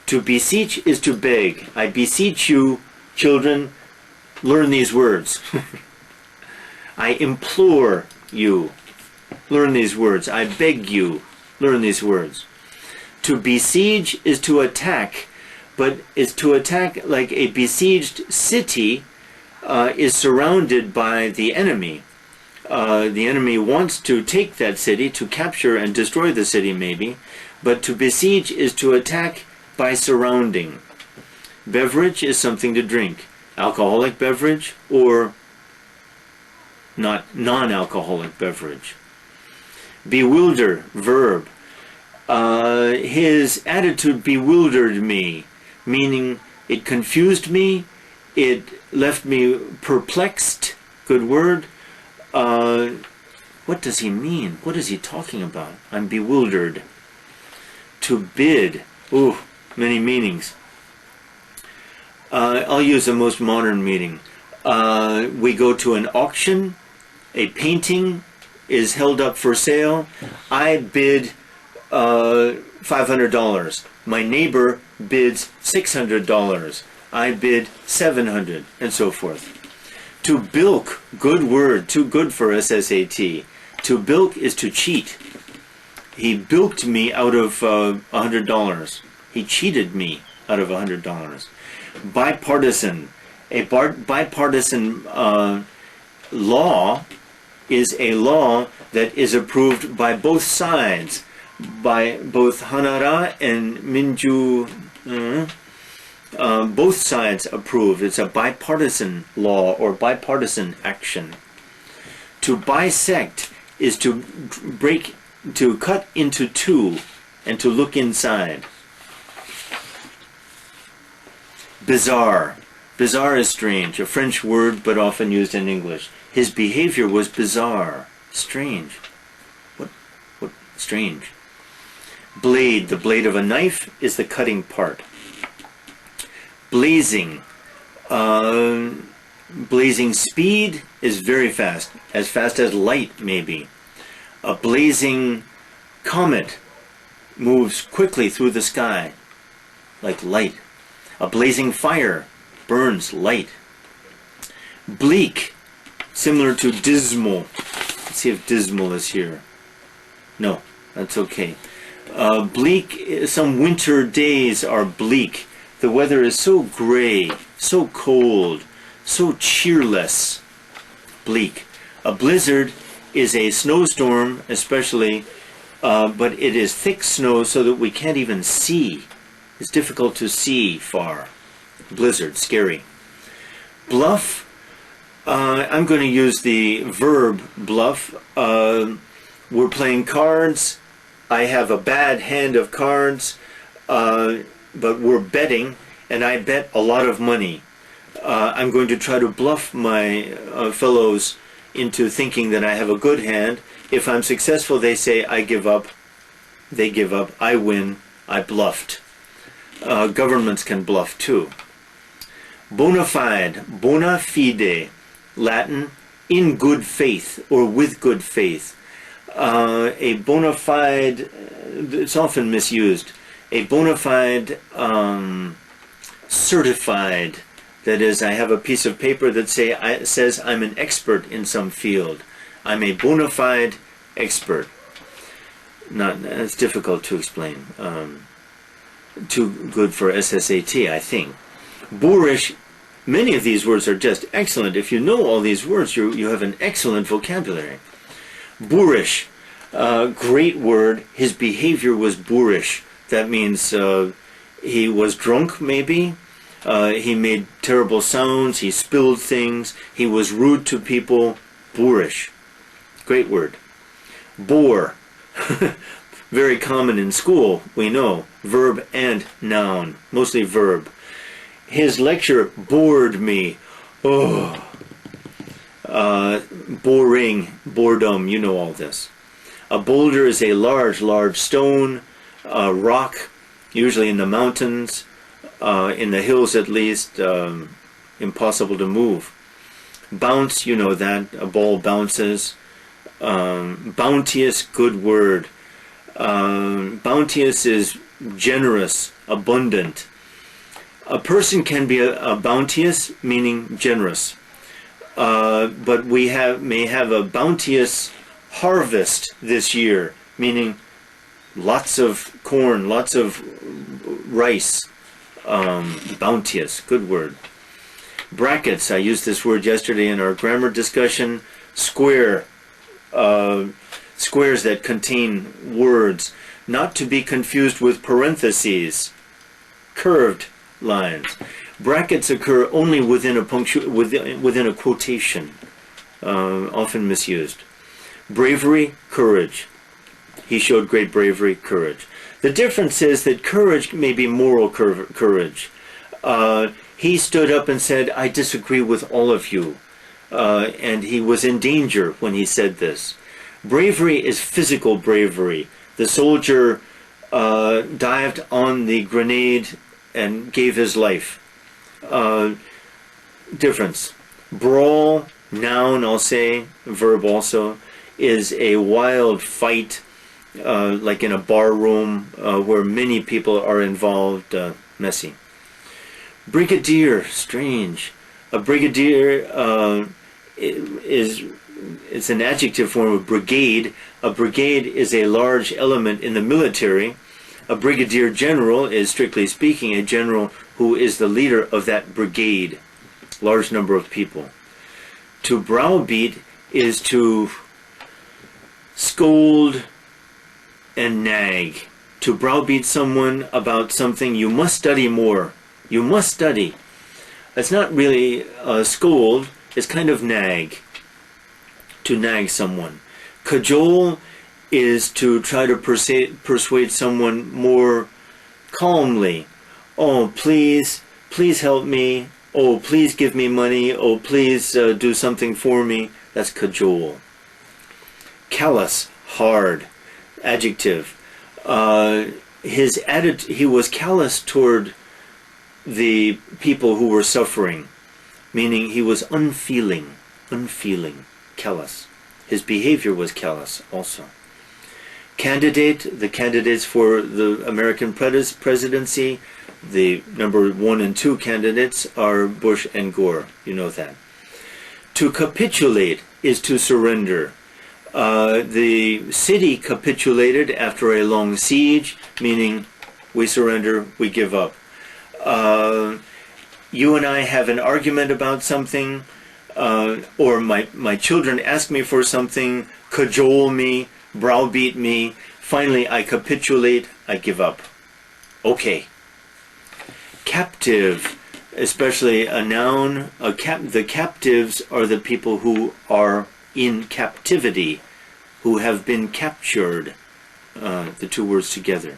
To beseech is to beg. I beseech you, children, learn these words. I implore you, learn these words. I beg you, learn these words. To besiege is to attack, but is to attack like a besieged city is surrounded by the enemy. The enemy wants to take that city, to capture and destroy the city maybe, but to besiege is to attack by surrounding. Beverage is something to drink. Alcoholic beverage or not non-alcoholic beverage. Bewilder, verb. His attitude bewildered me, meaning it confused me, it left me perplexed, good word. What does he mean? What is he talking about? I'm bewildered. To bid, ooh, many meanings. I'll use the most modern meaning. We go to an auction, a painting is held up for sale. I bid $500. My neighbor bids $600. I bid $700, and so forth. To bilk, good word, too good for SSAT. To bilk is to cheat. He bilked me out of $100. He cheated me out of $100. Bipartisan. A bipartisan law is a law that is approved by both sides, by both Hanara and Minju. Both sides approve. It's a bipartisan law or bipartisan action. To bisect is to break, to cut into two and to look inside. Bizarre. Bizarre is strange, a French word but often used in English. His behavior was bizarre, strange. What strange? Blade, the blade of a knife, is the cutting part. Blazing. Blazing speed is very fast as light maybe. A blazing comet moves quickly through the sky, like light. A blazing fire burns light. Bleak, similar to dismal. Let's see if dismal is here. No, that's okay. Bleak, some winter days are bleak. The weather is so gray, so cold, so cheerless. Bleak. A blizzard is a snowstorm, especially, but it is thick snow so that we can't even see. It's difficult to see far. Blizzard, scary. Bluff, I'm going to use the verb bluff. We're playing cards. I have a bad hand of cards, but we're betting, and I bet a lot of money. I'm going to try to bluff my fellows into thinking that I have a good hand. If I'm successful, they say, I give up. They give up. I win. I bluffed. Governments can bluff too. Bona fide, bona fide, Latin, in good faith or with good faith. A bona fide, it's often misused. A bona fide, certified. That is, I have a piece of paper that says I'm an expert in some field. I'm a bona fide expert. It's difficult to explain. Too good for SSAT, I think. Boorish, many of these words are just excellent. If you know all these words, you have an excellent vocabulary. Boorish, great word. His behavior was boorish. That means he was drunk, maybe. He made terrible sounds. He spilled things. He was rude to people. Boorish. Great word. Bore. Very common in school, we know. Verb and noun. Mostly verb. His lecture bored me. Oh. Boring. Boredom. You know all this. A boulder is a large stone, rock, usually in the mountains, in the hills at least, impossible to move. Bounce, you know that, a ball bounces. Bounteous, good word. Bounteous is generous, abundant. A person can be a bounteous, meaning generous. But we may have a bounteous harvest this year, meaning lots of corn, lots of rice. Bounteous, good word. Brackets, I used this word yesterday in our grammar discussion. Square, squares that contain words, not to be confused with parentheses, curved lines. Brackets occur only within a quotation, often misused. Bravery, courage. He showed great bravery, courage. The difference is that courage may be moral courage. He stood up and said, I disagree with all of you. And he was in danger when he said this. Bravery is physical bravery. The soldier dived on the grenade and gave his life. Difference. Brawl, noun, I'll say, verb also, is a wild fight, like in a bar room where many people are involved, messy. Brigadier, strange. A brigadier it's an adjective form of brigade. A brigade is a large element in the military. A brigadier general is, strictly speaking, a general who is the leader of that brigade. Large number of people. To browbeat is to scold and nag. To browbeat someone about something, you must study more. You must study. It's not really scold, it's kind of nag. To nag someone. Cajole is to try to persuade someone more calmly. Oh, please help me. Oh, please give me money. Oh, please do something for me. That's cajole. Callous, hard, adjective. He was callous toward the people who were suffering, meaning he was unfeeling, callous. His behavior was callous also. Candidate, the candidates for the American presidency, the number 1 and 2 candidates are Bush and Gore. You know that. To capitulate is to surrender. The city capitulated after a long siege, meaning we surrender, we give up. You and I have an argument about something, or my children ask me for something, cajole me, browbeat me. Finally, I capitulate, I give up. Okay. Captive, especially a noun, the captives are the people who are in captivity, who have been captured, the two words together.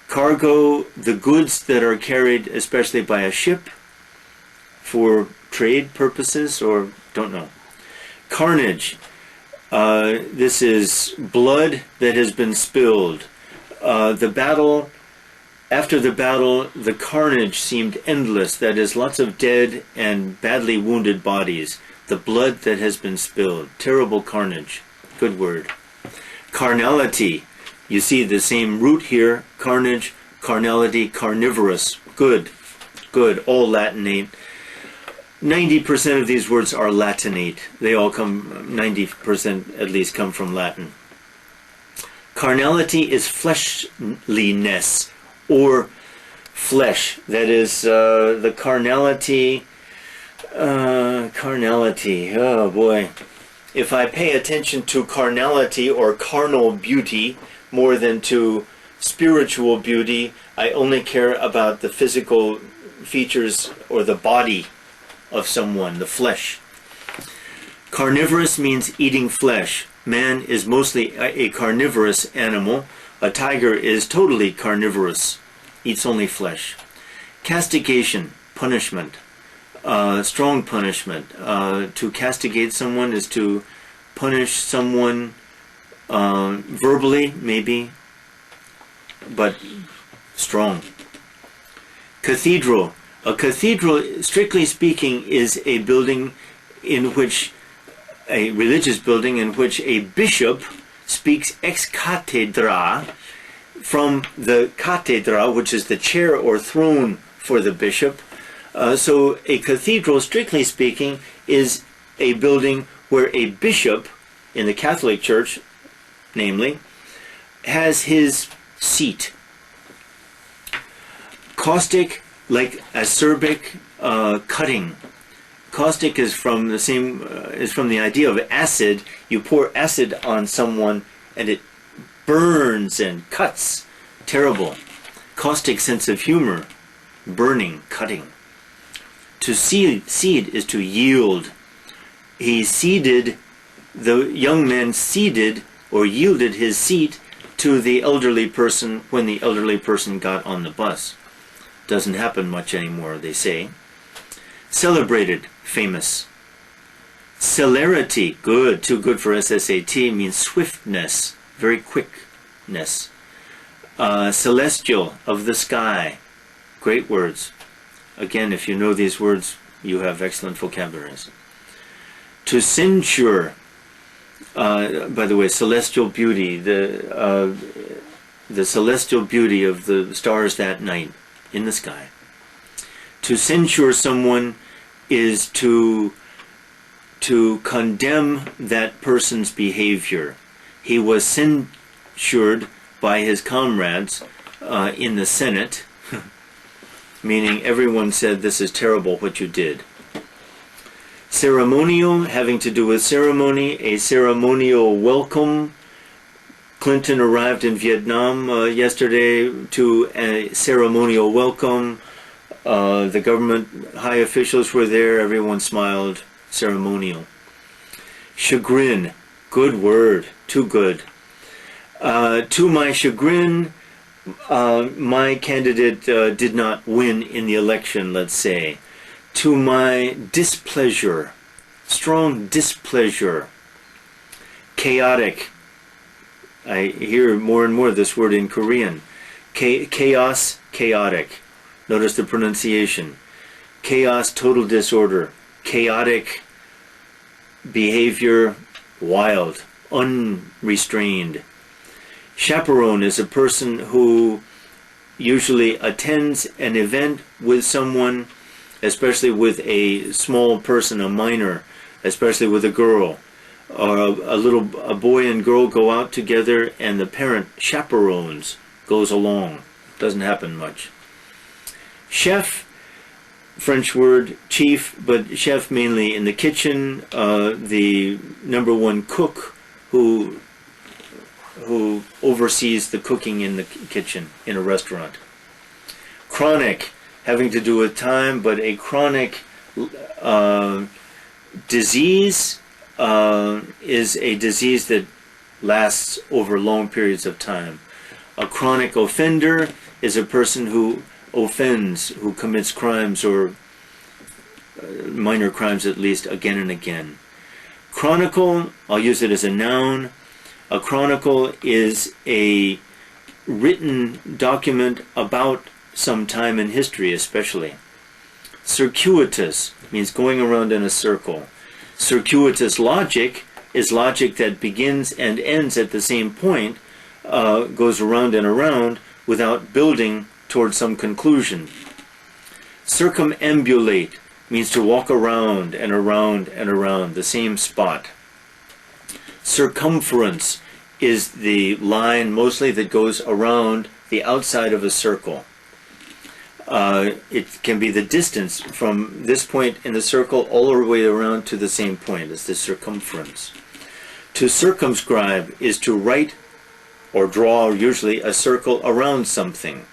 Cargo, the goods that are carried especially by a ship for trade purposes, or don't know. Carnage, this is blood that has been spilled. After the battle, the carnage seemed endless. That is, lots of dead and badly wounded bodies. The blood that has been spilled. Terrible carnage. Good word. Carnality. You see the same root here. Carnage, carnality, carnivorous. Good. Good. All Latinate. 90% of these words are Latinate. They all come, 90% at least, come from Latin. Carnality is fleshliness, or flesh. That is the carnality. Carnality. Oh boy. If I pay attention to carnality or carnal beauty more than to spiritual beauty, I only care about the physical features or the body of someone, the flesh. Carnivorous means eating flesh. Man is mostly a carnivorous animal. A tiger is totally carnivorous, eats only flesh. Castigation, punishment, strong punishment. To castigate someone is to punish someone verbally, maybe, but strong. Cathedral. A cathedral, strictly speaking, is a building in which, a religious building in which a bishop speaks ex cathedra from the cathedra, which is the chair or throne for the bishop. So a cathedral, strictly speaking, is a building where a bishop, in the Catholic Church, namely, has his seat. Caustic, like acerbic, cutting. Caustic is from the same is from the idea of acid. You pour acid on someone and it burns and cuts. Terrible. Caustic sense of humor. Burning, cutting. To cede is to yield. He ceded, the young man ceded or yielded his seat to the elderly person when the elderly person got on the bus. Doesn't happen much anymore, they say. Celebrated, famous. Celerity, good, too good for SSAT, means swiftness, very quickness. Celestial, of the sky, great words. Again, if you know these words, you have excellent vocabularies. To censure, by the way, celestial beauty, the celestial beauty of the stars that night in the sky. To censure someone is to condemn that person's behavior. He was censured by his comrades in the Senate, meaning everyone said, this is terrible what you did. Ceremonial, having to do with ceremony, a ceremonial welcome. Clinton arrived in Vietnam yesterday to a ceremonial welcome. The government high officials were there, everyone smiled. Ceremonial. Chagrin, good word, too good. To my chagrin, my candidate did not win in the election, let's say. To my displeasure, strong displeasure. Chaotic. I hear more and more this word in Korean. Chaos, chaotic. Notice the pronunciation. Chaos, total disorder. Chaotic behavior, wild, unrestrained. Chaperone is a person who usually attends an event with someone, especially with a small person, a minor, especially with a girl. Or a boy and girl go out together and the parent chaperones, goes along. Doesn't happen much. Chef, French word, chief, but chef mainly in the kitchen, the number one cook who oversees the cooking in the kitchen in a restaurant. Chronic, having to do with time, but a chronic disease is a disease that lasts over long periods of time. A chronic offender is a person who offends, who commits crimes or minor crimes at least again and again. Chronicle, I'll use it as a noun. A chronicle is a written document about some time in history especially. Circuitous means going around in a circle. Circuitous logic is logic that begins and ends at the same point, goes around and around without building towards some conclusion. Circumambulate means to walk around and around and around the same spot. Circumference is the line mostly that goes around the outside of a circle. It can be the distance from this point in the circle all the way around to the same point as the circumference. To circumscribe is to write or draw usually a circle around something.